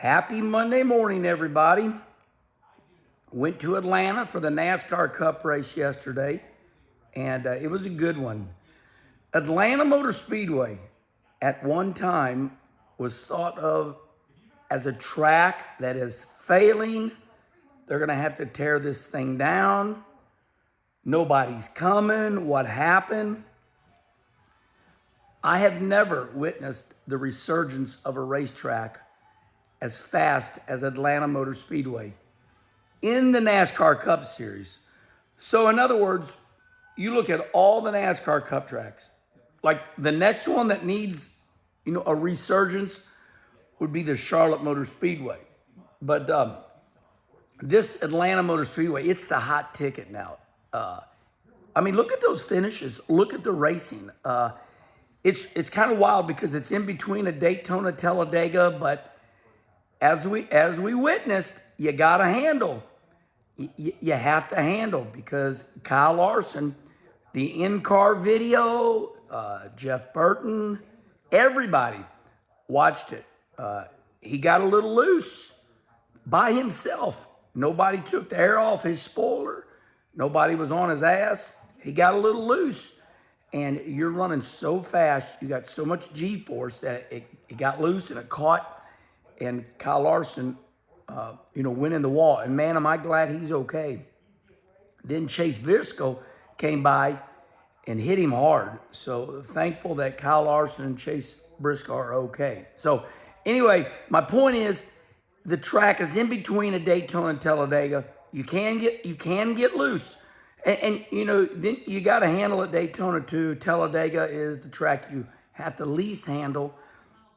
Happy Monday morning, everybody. Went to Atlanta for the NASCAR Cup race yesterday, and it was a good one. Atlanta Motor Speedway at one time was thought of as a track that is failing. They're going to have to tear this thing down. Nobody's coming. What happened? I have never witnessed the resurgence of a racetrack as fast as Atlanta Motor Speedway in the NASCAR Cup Series. So in other words, you look at all the NASCAR Cup tracks, like the next one that needs, a resurgence would be the Charlotte Motor Speedway. But this Atlanta Motor Speedway, it's the hot ticket now. Look at those finishes. Look at the racing. It's kind of wild because it's in between a Daytona Talladega, but as we witnessed, you got to handle. You have to handle because Kyle Larson, the in-car video, Jeff Burton, everybody watched it. He got a little loose by himself. Nobody took the air off his spoiler. Nobody was on his ass. He got a little loose. And you're running so fast, you got so much G-force that it got loose and it caught. And Kyle Larson, went in the wall. And man, am I glad he's okay. Then Chase Briscoe came by and hit him hard. So thankful that Kyle Larson and Chase Briscoe are okay. So anyway, my point is the track is in between a Daytona and Talladega. You can get loose. And then you got to handle it Daytona too. Talladega is the track you have to least handle.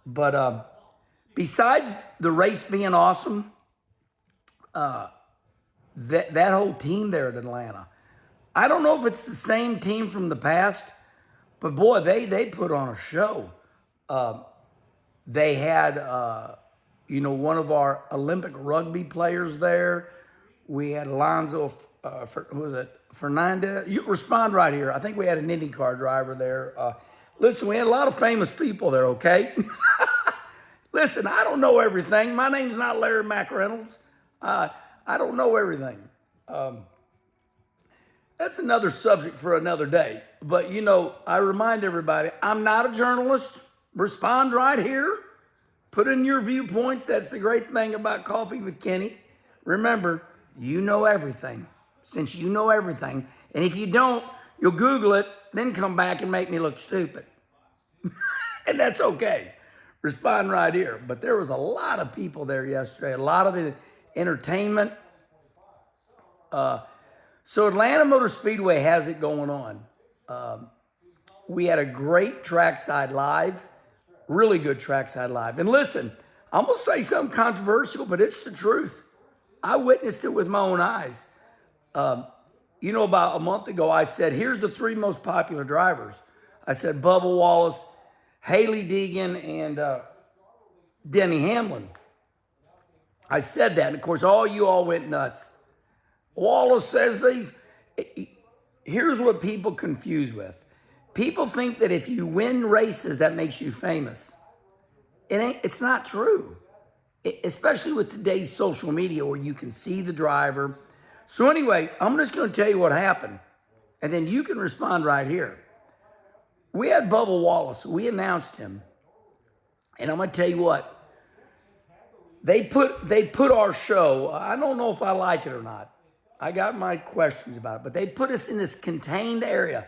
But besides the race being awesome, that whole team there at Atlanta, I don't know if it's the same team from the past, but boy, they put on a show. They had, one of our Olympic rugby players there. We had Alonzo, who was it? Fernandez. You respond right here. I think we had an IndyCar driver there. Listen, we had a lot of famous people there, okay? Listen, I don't know everything. My name's not Larry McReynolds. I don't know everything. That's another subject for another day. But, I remind everybody, I'm not a journalist. Respond right here. Put in your viewpoints. That's the great thing about Coffee with Kenny. Remember, you know everything. Since you know everything. And if you don't, you'll Google it, then come back and make me look stupid. And that's okay. Respond right here. But there was a lot of people there yesterday, a lot of entertainment. So Atlanta Motor Speedway has it going on. We had a great Trackside Live, really good Trackside Live. And listen, I'm going to say something controversial, but it's the truth. I witnessed it with my own eyes. About a month ago, I said, here's the three most popular drivers. I said Bubba Wallace, Haley Deegan, and Denny Hamlin. I said that, and of course, you all went nuts. Wallace says these. Here's what people confuse with. People think that if you win races, that makes you famous. It's not true, especially with today's social media where you can see the driver. So anyway, I'm just going to tell you what happened, and then you can respond right here. We had Bubba Wallace. We announced him, and I'm going to tell you what. They put our show. I don't know if I like it or not. I got my questions about it, but they put us in this contained area.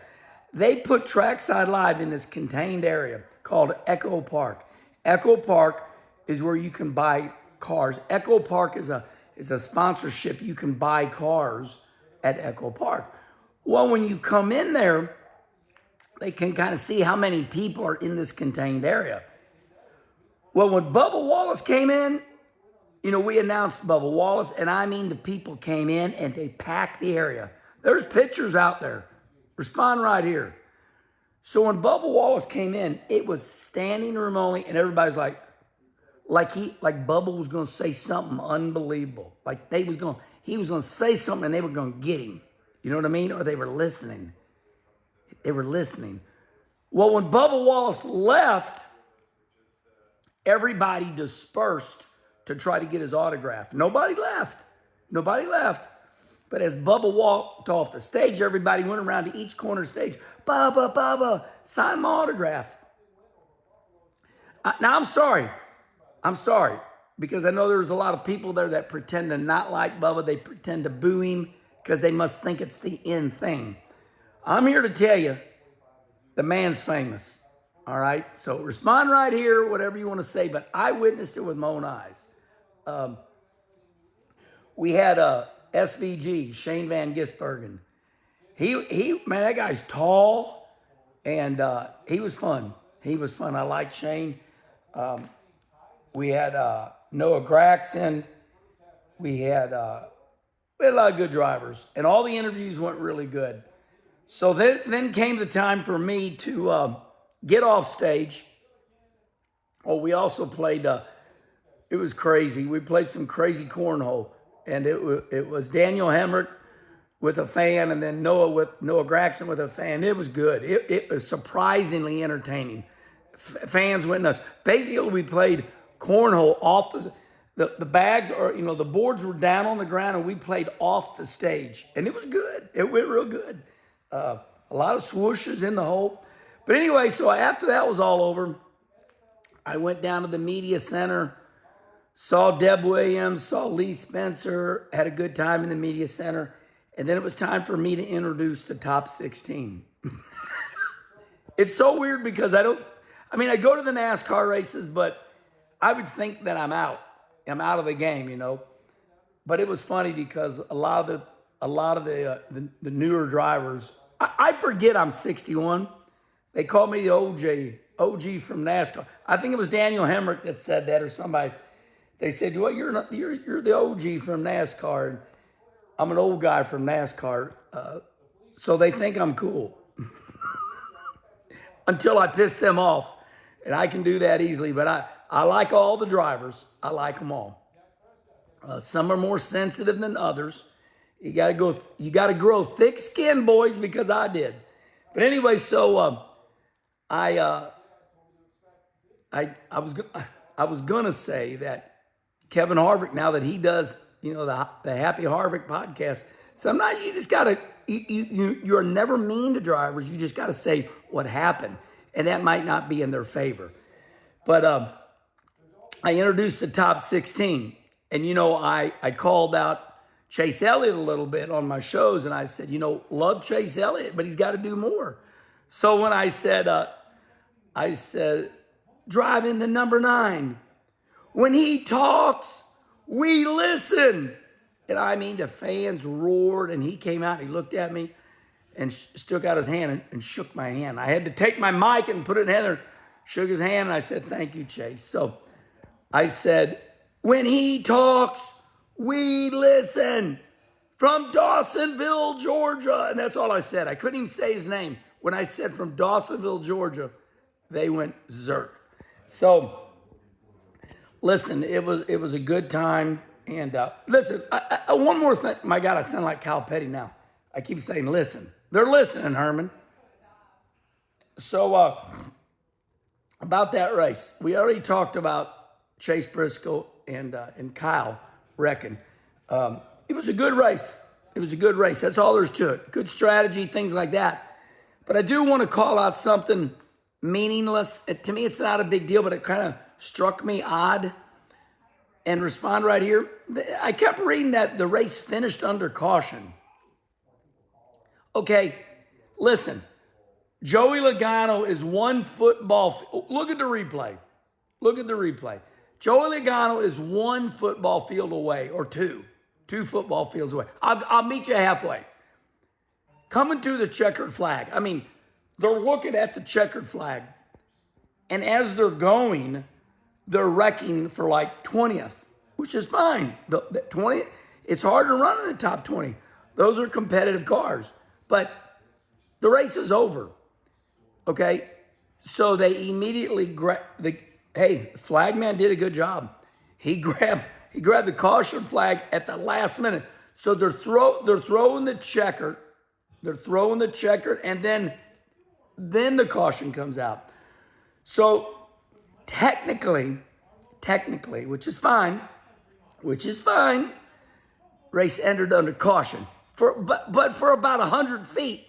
They put Trackside Live in this contained area called Echo Park. Echo Park is where you can buy cars. Echo Park is a sponsorship. You can buy cars at Echo Park. Well, when you come in there, they can kind of see how many people are in this contained area. Well, when Bubba Wallace came in, we announced Bubba Wallace, and I mean the people came in and they packed the area. There's pictures out there. Respond right here. So when Bubba Wallace came in, it was standing room only, and everybody's like Bubba was going to say something unbelievable. Like he was going to say something and they were going to get him. You know what I mean? Or they were listening. Well, when Bubba Wallace left, everybody dispersed to try to get his autograph. Nobody left. Nobody left. But as Bubba walked off the stage, everybody went around to each corner stage. Bubba, Bubba, sign my autograph. Now, I'm sorry. I'm sorry. Because I know there's a lot of people there that pretend to not like Bubba. They pretend to boo him because they must think it's the in thing. I'm here to tell you, the man's famous. All right? So respond right here, whatever you want to say. But I witnessed it with my own eyes. We had SVG, Shane Van Gisbergen. Man, that guy's tall, and he was fun. He was fun. I liked Shane. We had Noah Gragson. We had a lot of good drivers, and all the interviews went really good. So then came the time for me to get off stage. Oh, we also played, it was crazy. We played some crazy cornhole, and it was Daniel Hemrick with a fan, and then Noah Gragson with a fan. It was good. It was surprisingly entertaining. Fans went nuts. Basically, we played cornhole off the bags, or the boards were down on the ground, and we played off the stage, and it was good. It went real good. A lot of swooshes in the hole. But anyway, so after that was all over, I went down to the media center, saw Deb Williams, saw Lee Spencer, had a good time in the media center, and then it was time for me to introduce the top 16. It's so weird because I go to the NASCAR races, but I would think that I'm out. I'm out of the game, But it was funny because a lot of the newer drivers, I forget I'm 61. They call me the OG from NASCAR. I think it was Daniel Hemrick that said that, or somebody. They said, "Well, you're the OG from NASCAR." And I'm an old guy from NASCAR, so they think I'm cool. Until I piss them off, and I can do that easily. But I like all the drivers. I like them all. Some are more sensitive than others. You got to grow thick skin, boys, because I did. But anyway, so I was gonna say that Kevin Harvick, now that he does, the Happy Harvick podcast, sometimes you just gotta you're never mean to drivers. You just gotta say what happened, and that might not be in their favor. But I introduced the top 16, and I called out Chase Elliott a little bit on my shows, and I said, love Chase Elliott, but he's got to do more. So when I said, driving the number 9, when he talks, we listen. And the fans roared, and he came out, and he looked at me and stuck out his hand and shook my hand. I had to take my mic and put it in Heather, shook his hand, and I said, thank you, Chase. So I said, when he talks, we listen, from Dawsonville, Georgia. And that's all I said. I couldn't even say his name. When I said from Dawsonville, Georgia, they went zerk. So, listen, it was a good time. And listen, one more thing. My God, I sound like Kyle Petty now. I keep saying listen. They're listening, Herman. So, about that race, we already talked about Chase Briscoe and Kyle Reckon. It was a good race. It was a good race. That's all there's to it. Good strategy, things like that. But I do want to call out something meaningless. To me, it's not a big deal, but it kind of struck me odd. And respond right here. I kept reading that the race finished under caution. Okay, listen. Joey Logano is one football. Look at the replay. Look at the replay. Joey Logano is one football field away, or two football fields away. I'll meet you halfway. Coming to the checkered flag. They're looking at the checkered flag, and as they're going, they're wrecking for like 20th, which is fine. The 20th, it's hard to run in the top 20. Those are competitive cars, but the race is over. Okay, so they immediately hey, flagman did a good job. He grabbed the caution flag at the last minute. So they're throwing the checker. They're throwing the checker, and then the caution comes out. So technically, technically, which is fine, race entered under caution. But for about 100 feet,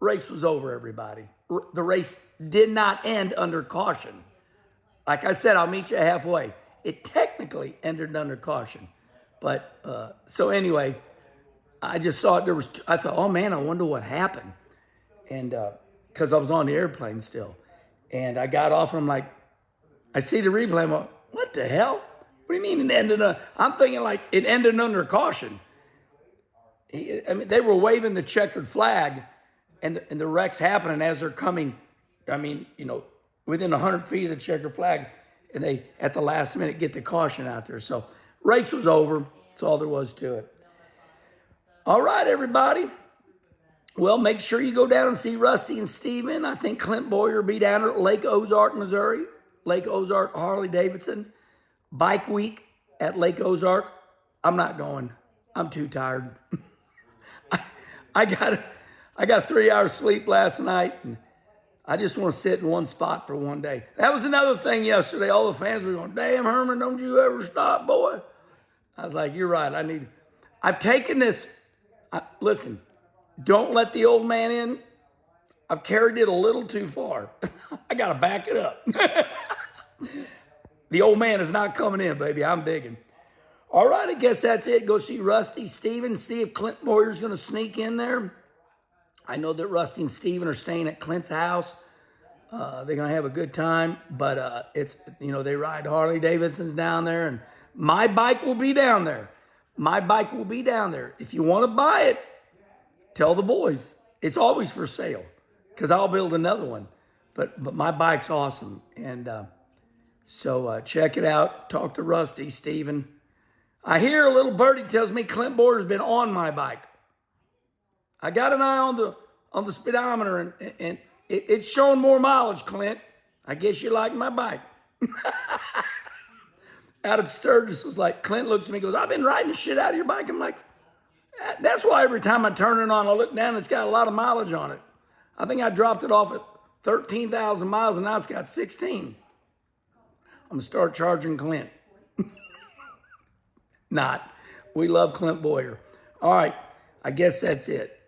race was over, everybody. The race did not end under caution. Like I said, I'll meet you halfway. It technically ended under caution. But, so anyway, I just saw it. I thought, oh man, I wonder what happened. And, cause I was on the airplane still. And I got off and I'm like, I see the replay. I'm like, what the hell? What do you mean it ended? I'm thinking like it ended under caution. I mean, they were waving the checkered flag and the wreck's happening as they're coming. I mean, you know, within 100 feet of the checkered flag, and they, at the last minute, get the caution out there. So race was over. That's all there was to it. All right, everybody. Well, make sure you go down and see Rusty and Steven. I think Clint Boyer will be down at Lake Ozark, Missouri. Lake Ozark Harley-Davidson. Bike week at Lake Ozark. I'm not going. I'm too tired. I got 3 hours sleep last night, and I just want to sit in one spot for one day. That was another thing yesterday. All the fans were going, damn, Herman, don't you ever stop, boy. I was like, you're right. I've taken this. Listen, don't let the old man in. I've carried it a little too far. I got to back it up. The old man is not coming in, baby. I'm digging. All right, I guess that's it. Go see Rusty, Steven, see if Clint Boyer's going to sneak in there. I know that Rusty and Steven are staying at Clint's house. They're going to have a good time, but it's, you know, they ride Harley Davidsons down there, and my bike will be down there. My bike will be down there. If you want to buy it, tell the boys. It's always for sale because I'll build another one. But my bike's awesome, and so check it out. Talk to Rusty, Steven. I hear a little birdie tells me Clint Boyer's been on my bike. I got an eye on the speedometer, and it's showing more mileage, Clint. I guess you like my bike. Out of Sturgis was like, Clint looks at me and goes, I've been riding the shit out of your bike. I'm like, that's why every time I turn it on, I look down, it's got a lot of mileage on it. I think I dropped it off at 13,000 miles, and now it's got 16. I'm going to start charging Clint. Not. We love Clint Boyer. All right. I guess that's it.